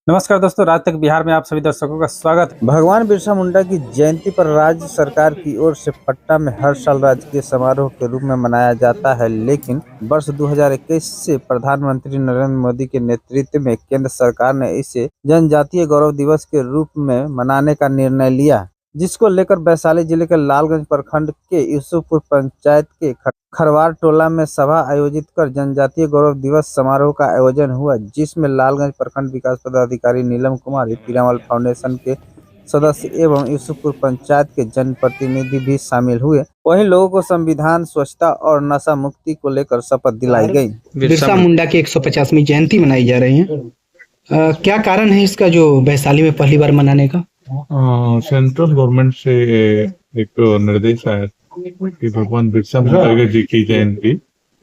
नमस्कार दोस्तों, राज तक बिहार में आप सभी दर्शकों का स्वागत है। भगवान बिरसा मुंडा की जयंती पर राज्य सरकार की ओर से पटना में हर साल राजकीय समारोह के रूप में मनाया जाता है, लेकिन वर्ष 2021 से प्रधानमंत्री नरेंद्र मोदी के नेतृत्व में केंद्र सरकार ने इसे जनजातीय गौरव दिवस के रूप में मनाने का निर्णय लिया, जिसको लेकर वैशाली जिले के लालगंज प्रखंड के यूसुफपुर पंचायत के खरवार टोला में सभा आयोजित कर जनजातीय गौरव दिवस समारोह का आयोजन हुआ, जिसमें लालगंज प्रखंड विकास पदाधिकारी नीलम कुमारी, पीरामल फाउंडेशन के सदस्य एवं यूसुफपुर पंचायत के जनप्रतिनिधि भी शामिल हुए। वहीं लोगों को संविधान, स्वच्छता और नशा मुक्ति को लेकर शपथ दिलाई गई। बिरसा मुंडा की 150वीं जयंती मनाई जा रही है। क्या कारण है इसका जो वैशाली में पहली बार मनाने का? सेंट्रल गवर्नमेंट से एक निर्देश आया कि भगवान बिरसा मुंडा जी की जयंती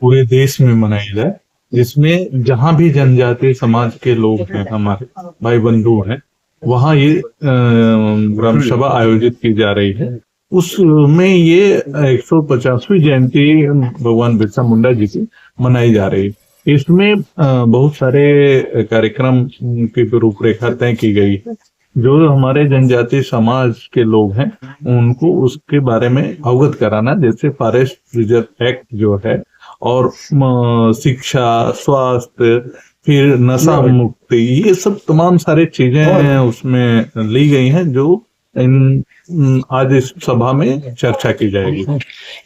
पूरे देश में मनाई जाए, जिसमें जहां भी जनजातीय समाज के लोग हैं, हमारे भाई बंधु हैं, वहां ये ग्राम सभा आयोजित की जा रही है। उसमें ये 150वीं जयंती भगवान बिरसा मुंडा जी की मनाई जा रही है। इसमें बहुत सारे कार्यक्रम की रूपरेखा तय की गई है। जो हमारे जनजातीय समाज के लोग हैं उनको उसके बारे में अवगत कराना, जैसे फॉरेस्ट रिजर्व एक्ट जो है, और शिक्षा, स्वास्थ्य, फिर नशा मुक्ति, ये सब तमाम सारी चीजें उसमें ली गई हैं जो आज इस सभा में चर्चा की जाएगी।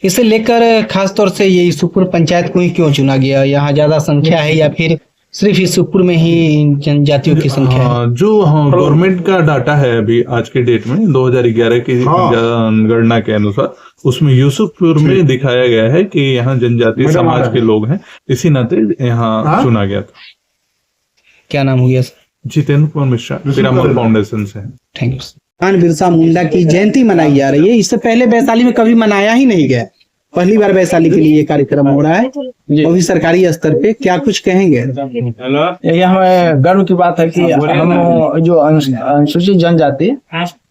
इसे लेकर खास तौर से ये यूसुफपुर पंचायत को ही क्यों चुना गया? यहाँ ज्यादा संख्या है या फिर सिर्फ यूसुफपुर में ही जनजातियों की संख्या है? जो गवर्नमेंट का डाटा है अभी आज के डेट में 2011 की गणना के अनुसार, उसमें यूसुफपुर में दिखाया गया है कि यहाँ जनजातीय समाज के लोग हैं, इसी नाते यहाँ चुना गया था। क्या नाम हो गया? जितेंद्र कुमार मिश्रा, पीरामल फाउंडेशन से। Thank you. भगवान बिरसा मुंडा की जयंती मनाई जा रही है। इससे पहले वैशाली में कभी मनाया ही नहीं गया, पहली बार वैशाली के लिए ये कार्यक्रम हो रहा है, वो भी सरकारी स्तर पे। क्या कुछ कहेंगे? ये हमें गर्व की बात है कि हम जो अनुसूचित जनजाति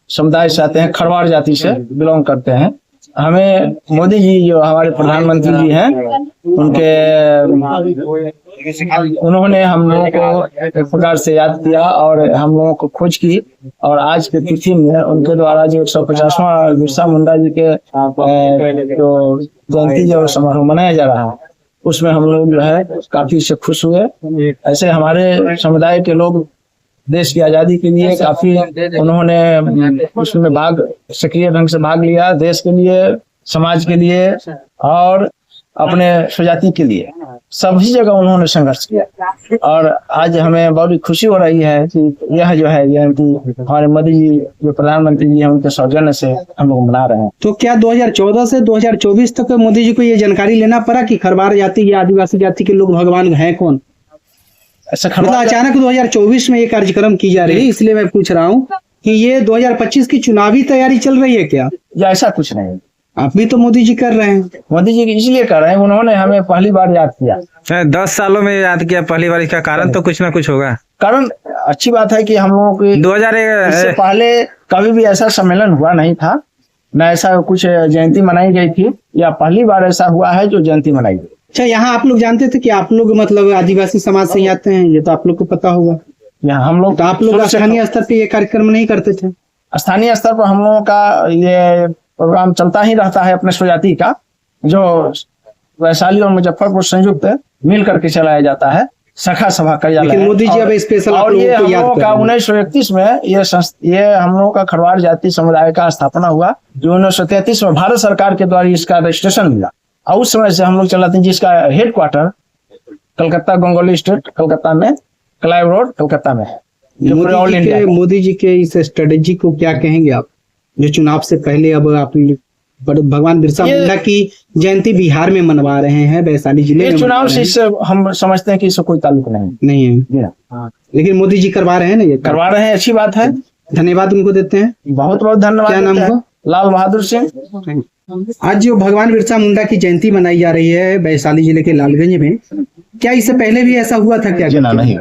समुदाय से आते हैं, खरवार जाति से बिलोंग करते हैं, हमें मोदी जी जो हमारे प्रधानमंत्री जी हैं, उन्होंने हम लोगों को एक प्रकार से याद किया और हम लोगों को खोज की, और आज के तिथि में उनके द्वारा जो 150वां बिरसा मुंडा जी के जो जयंती जो समारोह मनाया जा रहा है, उसमें हम लोग जो है काफी से खुश हुए। ऐसे हमारे समुदाय के लोग देश की आजादी के लिए काफी उन्होंने उसमें सक्रिय ढंग से भाग लिया, देश के लिए, समाज के लिए और अपने स्वजाति के लिए, सभी जगह उन्होंने संघर्ष किया। और आज हमें बहुत खुशी हो रही है कि यह जो है जयंती हमारे मोदी जी जो प्रधानमंत्री जी हैं, उनके सौजन्य से हम लोग मना रहे हैं। तो क्या 2014 से 2024 तक मोदी जी को ये जानकारी लेना पड़ा कि खरवार जाति या आदिवासी जाति के लोग भगवान हैं कौन? ऐसा अचानक 2024 में ये कार्यक्रम की जा रही है, इसलिए मैं पूछ रहा हूँ कि ये 2025 की चुनावी तैयारी चल रही है क्या? या ऐसा कुछ नहीं, आप भी तो मोदी जी कर रहे हैं। मोदी जी इसलिए कर रहे हैं, उन्होंने हमें पहली बार याद किया। 10 सालों में याद किया पहली बार, इसका कारण तो कुछ ना कुछ होगा। कारण अच्छी बात है कि हम लोगों को 2001 इससे पहले कभी भी ऐसा सम्मेलन हुआ नहीं था, न ऐसा कुछ जयंती मनाई गई थी, या पहली बार ऐसा हुआ है जो जयंती मनाई गई। अच्छा, यहाँ आप लोग जानते थे कि आप लोग मतलब आदिवासी समाज से ही आते हैं, ये तो आप लोग को पता होगा। यहाँ हम लोग, तो आप लोग स्थानीय स्तर पे ये कार्यक्रम नहीं करते थे? स्थानीय स्तर पर हम लोगों का ये प्रोग्राम चलता ही रहता है अपने स्वजाति का, जो वैशाली और मुजफ्फरपुर संयुक्त मिल करके चलाया जाता है, शाखा सभा कर जाता है। मोदी जी अब स्पेशल और ये हम लोगों का 1931 में ये हम लोगों का खरवार जाति समुदाय का स्थापना हुआ, जो 1933 में भारत सरकार के द्वारा इसका रजिस्ट्रेशन मिला, और उस समय से हम लोग चलाते हैं, जिसका head quarter Calcutta, Ganguly state Calcutta में, क्लाइव रोड कलकत्ता में है। मोदी जी के इस स्ट्रेटेजी को क्या कहेंगे आप, जो चुनाव से पहले अब आप भगवान बिरसा मुंडा की जयंती बिहार में मनवा रहे हैं, वैशाली जिले में? चुनाव से इससे हम समझते हैं कि इससे कोई ताल्लुक नहीं है, लेकिन मोदी जी करवा रहे हैं ना, ये करवा रहे हैं, अच्छी बात है, धन्यवाद उनको देते हैं, बहुत बहुत धन्यवाद। क्या नाम हुआ? लाल बहादुर सिंह। आज जो भगवान बिरसा मुंडा की जयंती मनाई जा रही है वैशाली जिले के लालगंज में, क्या इससे पहले भी ऐसा हुआ था क्या? नहीं।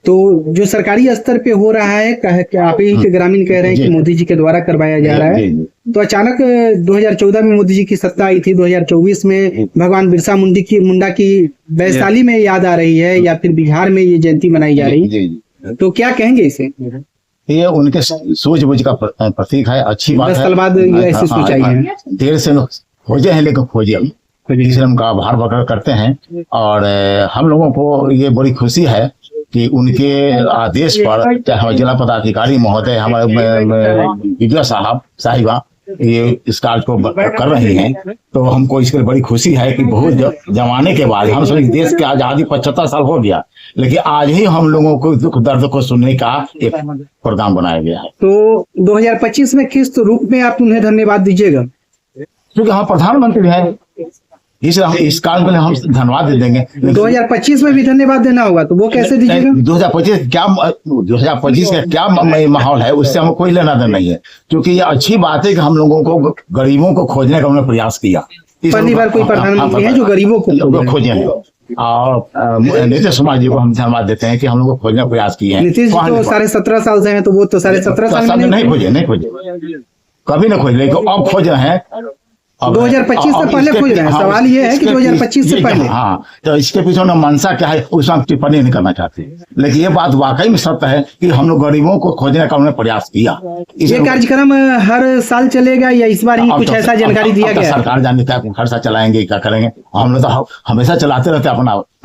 तो जो सरकारी स्तर पे हो रहा है, आप ही के ग्रामीण कह रहे हैं कि मोदी जी के द्वारा करवाया जा रहा है, तो अचानक 2014 में मोदी जी की सत्ता आई थी, 2024 में भगवान बिरसा मुंडा की वैशाली में याद आ रही है या फिर बिहार में ये जयंती मनाई जा रही है, तो क्या कहेंगे इसे? ये उनके सूझबूझ का प्रतीक है, अच्छी बात 10 है। साल बाद ऐसी सोच आई है। देर से खोजे हैं लेकिन खोजे हम, इसलिए उनका आभार प्रकट करते हैं। और हम लोगों को ये बड़ी खुशी है कि उनके आदेश पर चाहे हमारे जिला पदाधिकारी महोदय, हमारे विद्या साहिबा ये इस कार्य को कर रही हैं, तो हमको इसके लिए बड़ी खुशी है कि बहुत जमाने के बाद हम सब देश की आजादी 75 साल हो गया, लेकिन आज ही हम लोगों को दुख दर्द को सुनने का एक प्रोग्राम बनाया गया है। तो 2025 में किस रूप में आप उन्हें धन्यवाद दीजिएगा? क्योंकि हम प्रधानमंत्री हैं, इसलिए हम इस कारण के लिए हम धन्यवाद दे देंगे। 2025 में भी धन्यवाद देना होगा, तो वो कैसे दीजिएगा? 2025 का क्या माहौल है, उससे हमें कोई लेना देना नहीं है, क्योंकि ये अच्छी बात है कि हम लोगों को गरीबों को खोजने का उन्होंने प्रयास किया। पहली बार कोई प्रधानमंत्री है जो गरीबों को खोजे हैं। और नीतीश कुमार जी को हम धन्यवाद देते हैं कि हम लोग को खोजने का प्रयास किए हैं। नीतीश जी तो 17.5 साल से हैं, तो वो तो 17.5 साल में नहीं खोजे, कभी नहीं खोजे, लेकिन अब खोज रहे हैं। 2025 से पहले खोज रहे हैं। सवाल ये है कि 2025 से पहले। हाँ, तो इसके पीछे ना मंशा क्या है उसमें हम टिप्पणी नहीं करना चाहते, लेकिन ये बात वाकई में सत्य है कि हम लोग गरीबों को खोजने का उन्होंने प्रयास किया। ये कार्यक्रम हर साल चलेगा या इस बार ही कुछ ऐसा जानकारी दिया गया? सरकार जाने का हर साल चलाएंगे, क्या करेंगे, हम लोग तो हमेशा चलाते रहते हैं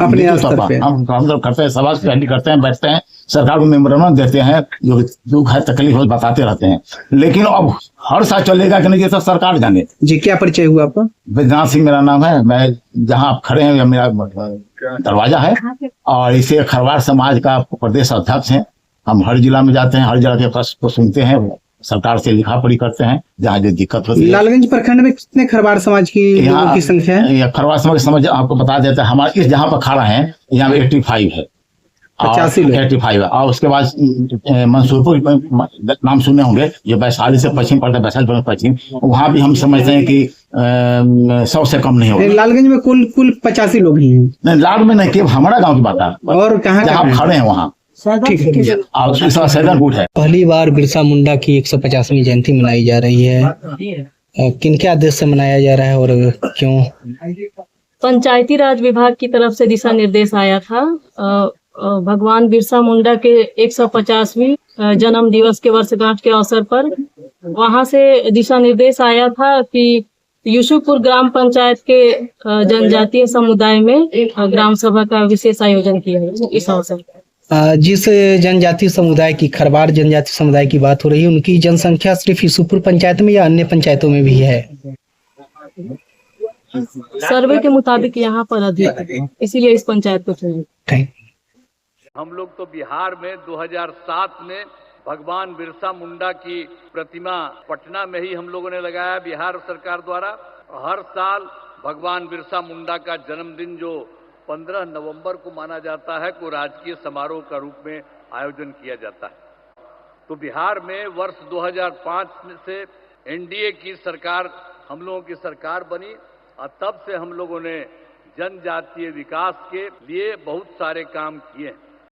अपने स्तर पे। हम लोग करते हैं, सभा करते हैं, बैठते हैं, सरकार को मेमोरेंडम देते हैं, जो दुख है तकलीफ हो बताते रहते हैं, लेकिन अब हर साल चलेगा कि नहीं ये तो सरकार जाने। जी, क्या परिचय हुआ आपका? बैजनाथ सिंह मेरा नाम है। मैं जहाँ आप खड़े हैं मेरा दरवाजा है, और इसे खरवार समाज का प्रदेश अध्यक्ष हैं। हम हर जिला में जाते हैं, हर जिला के कष्ट को सुनते हैं, सरकार से लिखा पढ़ी करते हैं जहाँ जो दिक्कत होती है। लालगंज प्रखंड में कितने खरवार समाज की लोगों की संख्या है? खरवार समाज की समझ आपको बता देते हैं, हमारे इस जहाँ पर खड़ा है यहाँ 85 है, 85 है। और उसके बाद मंसूरपुर नाम सुने होंगे, जो वैशाली से पश्चिम पड़ता है, वैशाली पश्चिम, वहाँ भी हम समझते हैं कि 100 से कम नहीं होगा। लालगंज में कुल 85 लोग ही हैं। नहीं, लाल में नहीं, केवल हमारा गाँव की बात है। और कहाँ जहाँ आप खड़े हैं वहाँ ठीक है। और सैदनपुर है। पहली बार बिरसा मुंडा की 150वीं जयंती मनाई जा रही है, किनके आदेश से मनाया जा रहा है और क्यों? पंचायती राज विभाग की तरफ से दिशा निर्देश आया था भगवान बिरसा मुंडा के 150वीं जन्म दिवस के वर्षगांठ के अवसर पर। वहां से दिशा निर्देश आया था कि यूसुफपुर ग्राम पंचायत के जनजातीय समुदाय में ग्राम सभा का विशेष आयोजन किया है। इस अवसर पर जिस जनजातीय समुदाय की, खरवार जनजातीय समुदाय की बात हो रही है, उनकी जनसंख्या सिर्फ यूसुफपुर पंचायत में या अन्य पंचायतों में भी है? सर्वे के मुताबिक यहाँ पर अधिक है, इसीलिए इस पंचायत को चुने। हम लोग तो बिहार में 2007 में भगवान बिरसा मुंडा की प्रतिमा पटना में ही हम लोगों ने लगाया, बिहार सरकार द्वारा। हर साल भगवान बिरसा मुंडा का जन्मदिन जो 15 नवंबर को माना जाता है, को राजकीय समारोह का रूप में आयोजन किया जाता है। तो बिहार में वर्ष 2005 से एनडीए की सरकार हम लोगों की सरकार बनी, और तब से हम लोगों ने जनजातीय विकास के लिए बहुत सारे काम किए हैं।